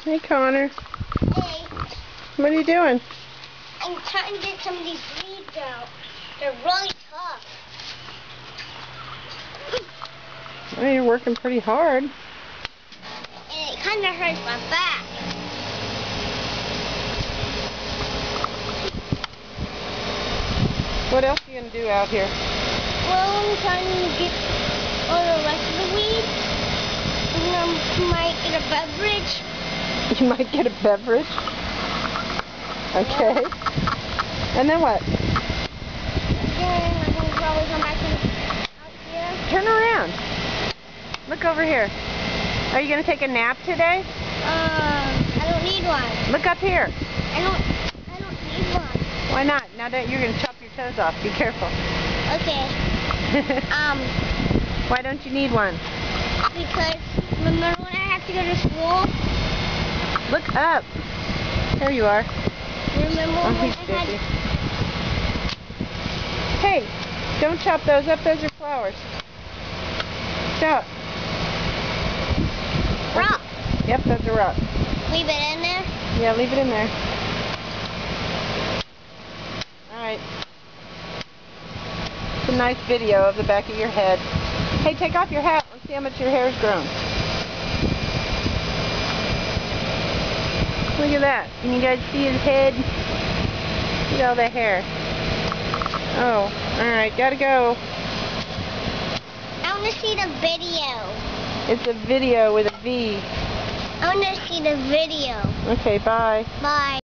Hey, Connor. Hey. What are you doing? I'm trying to get some of these weeds out. They're really tough. Well, you're working pretty hard. And it kind of hurts my back. What else are you going to do out here? Well, I'm trying to get all the rest of the weeds. And I might get a beverage. You might get a beverage? Okay. Yeah. And then what? Then I'm going to probably come back out here. Turn around. Look over here. Are you going to take a nap today? I don't need one. Look up here. I don't need one. Why not? Now that you're going to chop your toes off. Be careful. Okay. Why don't you need one? Because remember when I have to go to school? Look up. There you are. Remember Oh, when he's I sticky. had... Hey, don't chop those up. Those are flowers. Stop. Rock. Yep, those are rocks. Leave it in there? Yeah, leave it in there. Alright. It's a nice video of the back of your head. Hey, take off your hat. Let's see how much your hair's grown. Look at that. Can you guys see his head? Look at all the hair. Oh, alright, gotta go. I want to see the video. It's a video with a V. I want to see the video. Okay, bye. Bye.